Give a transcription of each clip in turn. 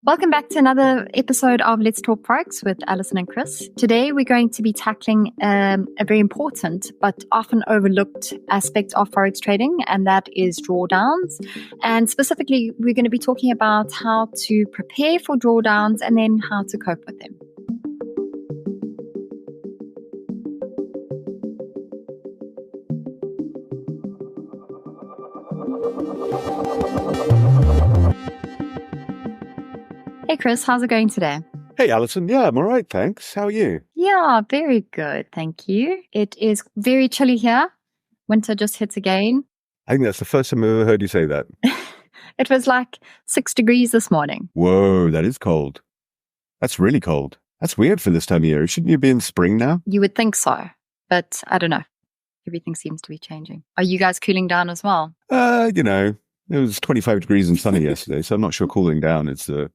Welcome back to another episode of Let's Talk Forex with Alison and Chris. Today we're going to be tackling a very important but often overlooked aspect of Forex trading, and that is drawdowns. And specifically, we're going to be talking about how to prepare for drawdowns and then how to cope with them. Hey Chris, how's it going today? Hey Alison, yeah, I'm all right, thanks. How are you? Yeah, very good, thank you. It is very chilly here. Winter just hits again. I think that's the first time I've ever heard you say that. It was like 6 degrees this morning. Whoa, that is cold. That's really cold. That's weird for this time of year. Shouldn't you be in spring now? You would think so, but I don't know. Everything seems to be changing. Are you guys cooling down as well? It was 25 degrees and sunny yesterday, so I'm not sure cooling down is the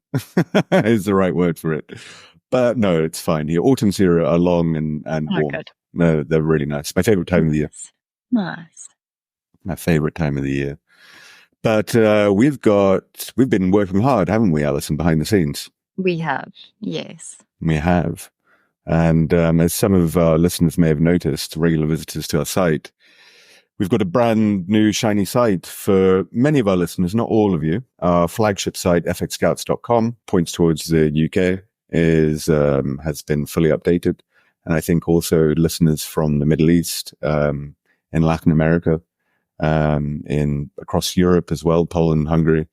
is the right word for it. But no, it's fine. The autumns here are long and warm. Good. No, they're really nice. My favorite time of the year. Nice. My favorite time of the year. But we've been working hard, haven't we, Alison, behind the scenes? We have, yes. We have. And as some of our listeners may have noticed, regular visitors to our site, we've got a brand new shiny site for many of our listeners, not all of you. Our flagship site, fxscouts.com, points towards the UK, has been fully updated. And I think also listeners from the Middle East, in Latin America, across Europe as well, Poland, Hungary,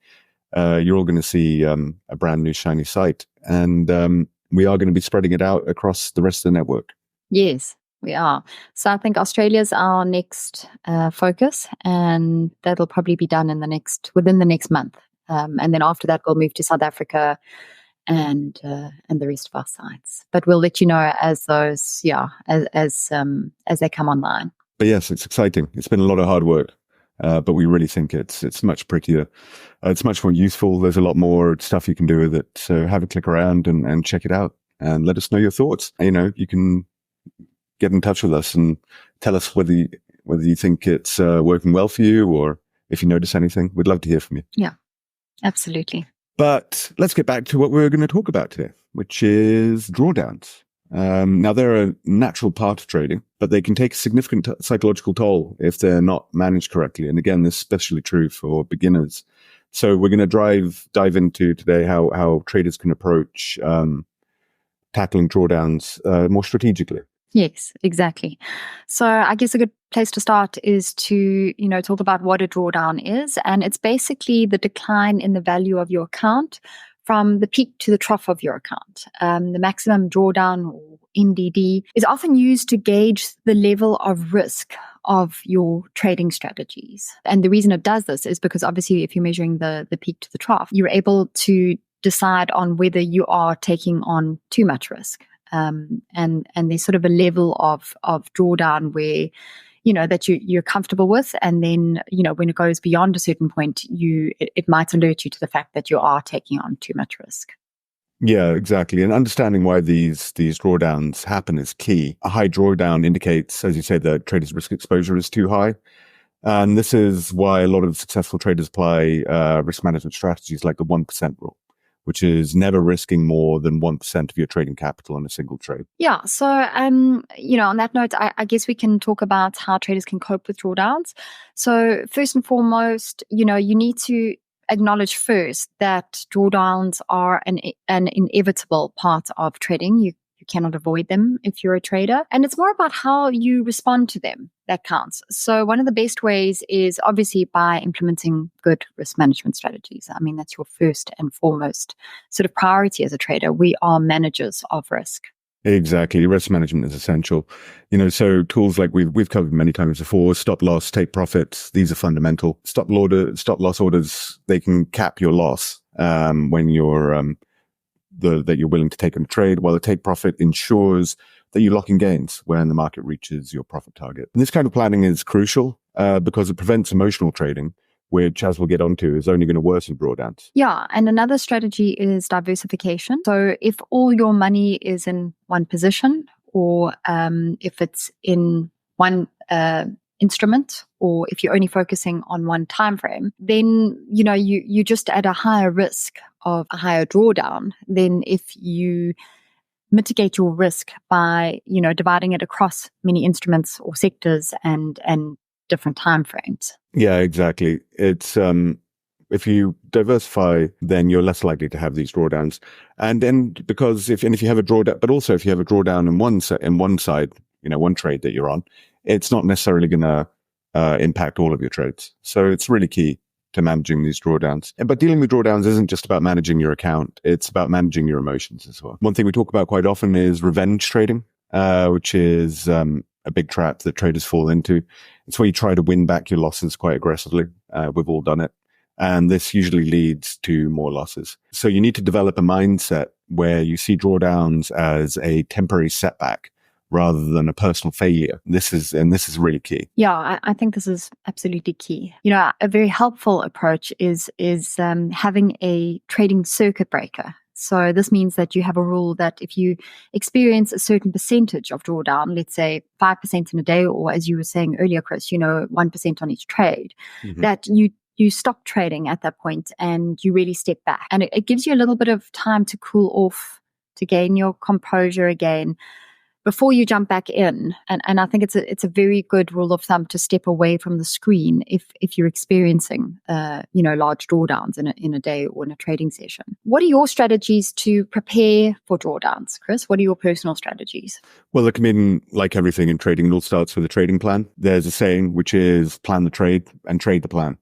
you're all going to see a brand new shiny site. And we are going to be spreading it out across the rest of the network. Yes. We are. So I think Australia's our next focus, and that'll probably be done within the next month. And then after that, we'll move to South Africa and the rest of our sites. But we'll let you know as those, as they come online. But yes, it's exciting. It's been a lot of hard work, but we really think it's much prettier. It's much more useful. There's a lot more stuff you can do with it. So have a click around and check it out, and let us know your thoughts. You can get in touch with us and tell us whether you think it's working well for you, or if you notice anything. We'd love to hear from you. Yeah, absolutely. But let's get back to what we're going to talk about today, which is drawdowns. Now, they're a natural part of trading, but they can take a significant psychological toll if they're not managed correctly. And again, this is especially true for beginners. So we're going to dive into today how traders can approach tackling drawdowns more strategically. Yes, exactly. So I guess a good place to start is to, talk about what a drawdown is. And it's basically the decline in the value of your account from the peak to the trough of your account. The maximum drawdown, or MDD, is often used to gauge the level of risk of your trading strategies. And the reason it does this is because obviously if you're measuring the peak to the trough, you're able to decide on whether you are taking on too much risk. And there's sort of a level of drawdown where, that you're comfortable with. And then, when it goes beyond a certain point, it might alert you to the fact that you are taking on too much risk. Yeah, exactly. And understanding why these drawdowns happen is key. A high drawdown indicates, as you say, that traders' risk exposure is too high. And this is why a lot of successful traders apply risk management strategies like the 1% rule, which is never risking more than 1% of your trading capital on a single trade. Yeah. So, on that note, I guess we can talk about how traders can cope with drawdowns. So first and foremost, you need to acknowledge first that drawdowns are an inevitable part of trading. You cannot avoid them if you're a trader. And it's more about how you respond to them that counts. So one of the best ways is obviously by implementing good risk management strategies. I mean, that's your first and foremost sort of priority as a trader. We are managers of risk. Exactly. Risk management is essential. So tools like we've covered many times before, stop loss, take profits, these are fundamental. Stop loss orders, they can cap your loss when you're that you're willing to take on a trade, while the take profit ensures that you lock in gains when the market reaches your profit target. And this kind of planning is crucial because it prevents emotional trading, which, as we'll get onto, is only going to worsen drawdowns. Yeah, and another strategy is diversification. So if all your money is in one position, or if it's in one instrument, or if you're only focusing on one time frame, then you're just at a higher risk of a higher drawdown than if you mitigate your risk by dividing it across many instruments or sectors and different time frames. Yeah, exactly. It's if you diversify, then you're less likely to have these drawdowns. And then if you have a drawdown, but also if you have a drawdown in one side, one trade that you're on, it's not necessarily going to impact all of your trades. So it's really key to managing these drawdowns. But dealing with drawdowns isn't just about managing your account. It's about managing your emotions as well. One thing we talk about quite often is revenge trading, which is a big trap that traders fall into. It's where you try to win back your losses quite aggressively. We've all done it. And this usually leads to more losses. So you need to develop a mindset where you see drawdowns as a temporary setback rather than a personal failure. This is really key. Yeah, I think this is absolutely key. A very helpful approach is having a trading circuit breaker. So this means that you have a rule that if you experience a certain percentage of drawdown, let's say 5% in a day, or as you were saying earlier, Chris, 1% on each trade, that you stop trading at that point and you really step back. And it gives you a little bit of time to cool off, to gain your composure again before you jump back in. And I think it's a very good rule of thumb to step away from the screen if you're experiencing large drawdowns in a day or in a trading session. What are your strategies to prepare for drawdowns, Chris? What are your personal strategies? Well, look, like everything in trading, it all starts with a trading plan. There's a saying which is plan the trade and trade the plan.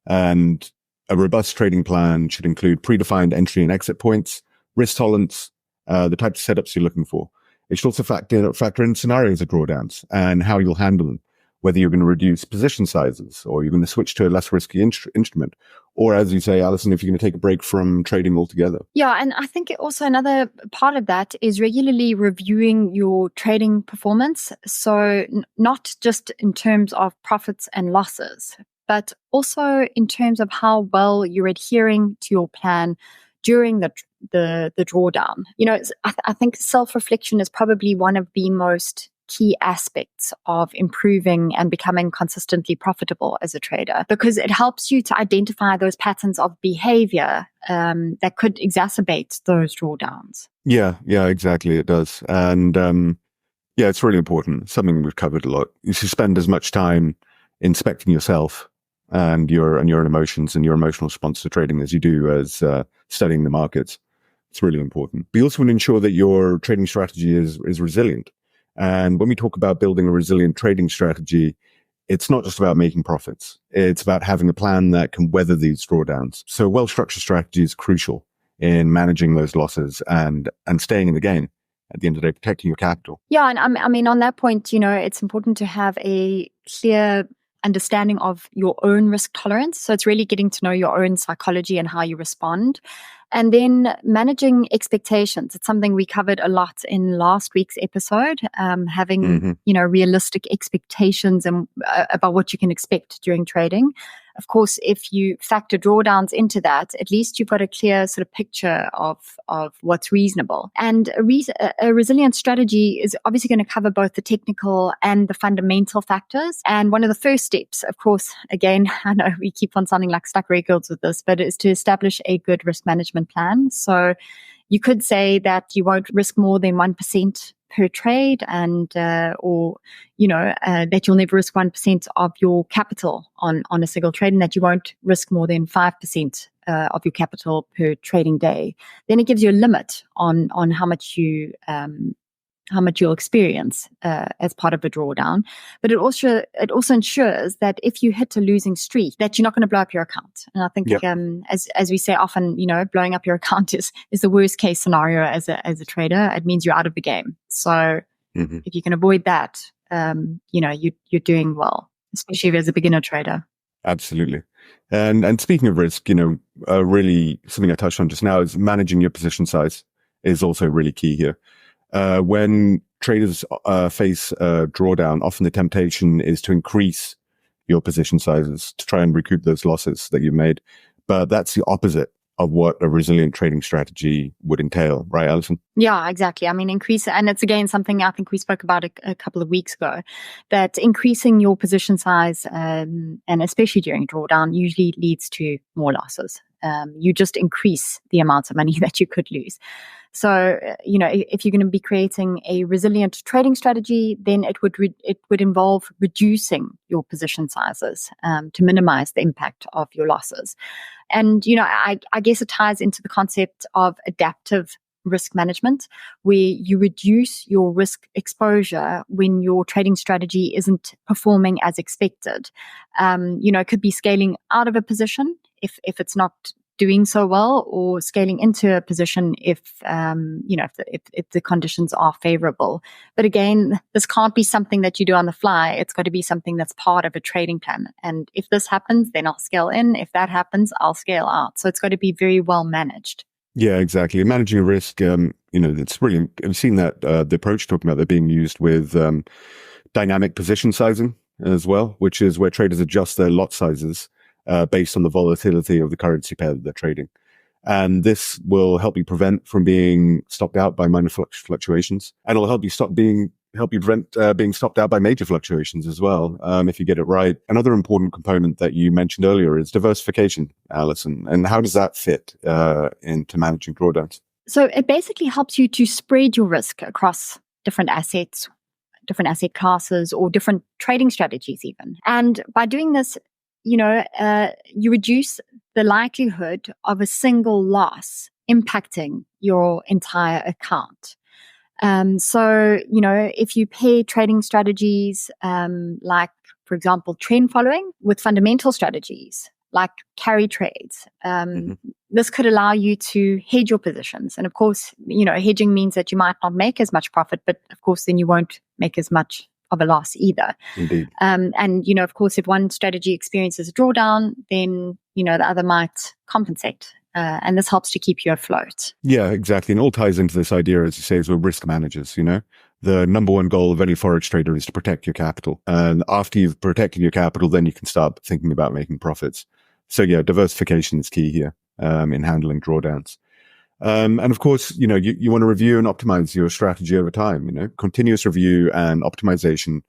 And a robust trading plan should include predefined entry and exit points, risk tolerance, the types of setups you're looking for. It should also factor in scenarios of drawdowns and how you'll handle them, whether you're going to reduce position sizes or you're going to switch to a less risky instrument. Or as you say, Alison, if you're going to take a break from trading altogether. Yeah, and I think also another part of that is regularly reviewing your trading performance. So not just in terms of profits and losses, but also in terms of how well you're adhering to your plan during the drawdown. I think self-reflection is probably one of the most key aspects of improving and becoming consistently profitable as a trader, because it helps you to identify those patterns of behavior that could exacerbate those drawdowns. Yeah, exactly. It does. And it's really important. Something we've covered a lot. You should spend as much time inspecting yourself and your emotions and your emotional response to trading as you do as studying the markets. It's really important. But you also want to ensure that your trading strategy is resilient. And when we talk about building a resilient trading strategy, it's not just about making profits. It's about having a plan that can weather these drawdowns. So a well-structured strategy is crucial in managing those losses and staying in the game. At the end of the day, protecting your capital. Yeah, and I mean, on that point, it's important to have a clear understanding of your own risk tolerance. So it's really getting to know your own psychology and how you respond. And then managing expectations. It's something we covered a lot in last week's episode, having, realistic expectations and about what you can expect during trading. Of course, if you factor drawdowns into that, at least you've got a clear sort of picture of what's reasonable. And a resilient strategy is obviously going to cover both the technical and the fundamental factors. And one of the first steps, of course, again, I know we keep on sounding like stuck records with this, but is to establish a good risk management plan. So you could say that you won't risk more than 1% per trade, and that you'll never risk 1% of your capital on a single trade, and that you won't risk more than 5% of your capital per trading day. Then it gives you a limit on how much you'll experience as part of a drawdown. But it also ensures that if you hit a losing streak, that you're not going to blow up your account. And I think, as we say often, blowing up your account is the worst case scenario as a trader. It means you're out of the game. So if you can avoid that, you're doing well, especially as a beginner trader. Absolutely. And speaking of risk, really something I touched on just now is managing your position size is also really key here. When traders face a drawdown, often the temptation is to increase your position sizes to try and recoup those losses that you've made. But that's the opposite of what a resilient trading strategy would entail, right, Alison? Yeah, exactly. I mean, and it's again something I think we spoke about a couple of weeks ago, that increasing your position size, and especially during drawdown, usually leads to more losses. You just increase the amount of money that you could lose. So, if you're going to be creating a resilient trading strategy, then it would involve reducing your position sizes to minimize the impact of your losses. And, I guess it ties into the concept of adaptive risk management, where you reduce your risk exposure when your trading strategy isn't performing as expected. It could be scaling out of a position if it's not doing so well, or scaling into a position if the conditions are favorable. But again, this can't be something that you do on the fly. It's got to be something that's part of a trading plan. And if this happens, then I'll scale in. If that happens, I'll scale out. So it's got to be very well managed. Yeah, exactly. Managing a risk, it's brilliant. I've seen that the approach talking about that being used with dynamic position sizing as well, which is where traders adjust their lot sizes based on the volatility of the currency pair that they're trading. And this will help you prevent from being stopped out by minor fluctuations. And it'll help you prevent being stopped out by major fluctuations as well, if you get it right. Another important component that you mentioned earlier is diversification, Alison. And how does that fit into managing drawdowns? So it basically helps you to spread your risk across different assets, different asset classes, or different trading strategies even. And by doing this, you reduce the likelihood of a single loss impacting your entire account. If you pair trading strategies, like, for example, trend following with fundamental strategies like carry trades, this could allow you to hedge your positions. And of course, hedging means that you might not make as much profit, but of course, then you won't make as much of a loss either. Indeed. Of course, if one strategy experiences a drawdown, then, the other might compensate. And this helps to keep you afloat. Yeah, exactly. And all ties into this idea, as you say, is we're risk managers, The number one goal of any Forex trader is to protect your capital. And after you've protected your capital, then you can start thinking about making profits. So yeah, diversification is key here in handling drawdowns. And of course, you want to review and optimize your strategy over time. Continuous review and optimization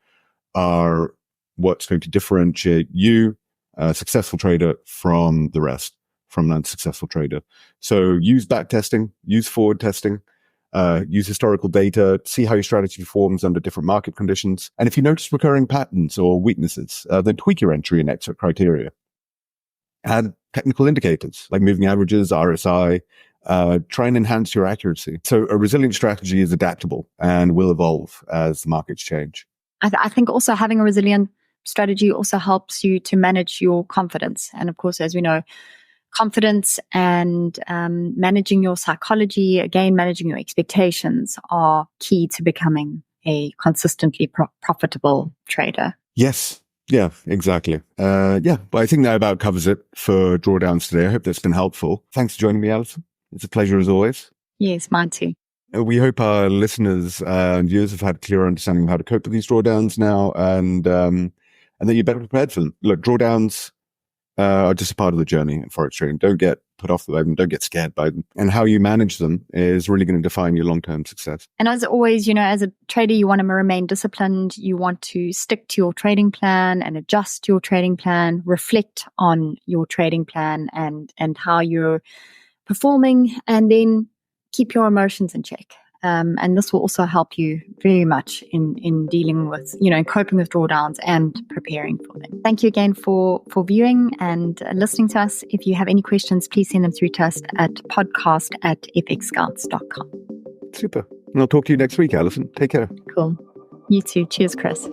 are what's going to differentiate you, a successful trader, from the rest, from an unsuccessful trader. So use back testing, use forward testing, use historical data, see how your strategy performs under different market conditions. And if you notice recurring patterns or weaknesses, then tweak your entry and exit criteria. Add technical indicators like moving averages, RSI, try and enhance your accuracy. So a resilient strategy is adaptable and will evolve as the markets change. I think also having a resilient strategy also helps you to manage your confidence. And of course, as we know, confidence and managing your psychology, again, managing your expectations are key to becoming a consistently profitable trader. Yes. Yeah, exactly. But I think that about covers it for drawdowns today. I hope that's been helpful. Thanks for joining me, Alison. It's a pleasure as always. Yes, mine too. We hope our listeners and viewers have had a clear understanding of how to cope with these drawdowns now, and that you're better prepared for them. Look, drawdowns are just a part of the journey in Forex trading. Don't get put off by them. Don't get scared by them. And how you manage them is really going to define your long-term success. And as always, as a trader, you want to remain disciplined. You want to stick to your trading plan and adjust your trading plan, reflect on your trading plan and how you're performing, and then keep your emotions in check. And this will also help you very much in dealing with, coping with drawdowns and preparing for them. Thank you again for viewing and listening to us. If you have any questions, please send them through to us at podcast@fxscouts.com. Super. And I'll talk to you next week, Alison. Take care. Cool. You too. Cheers, Chris.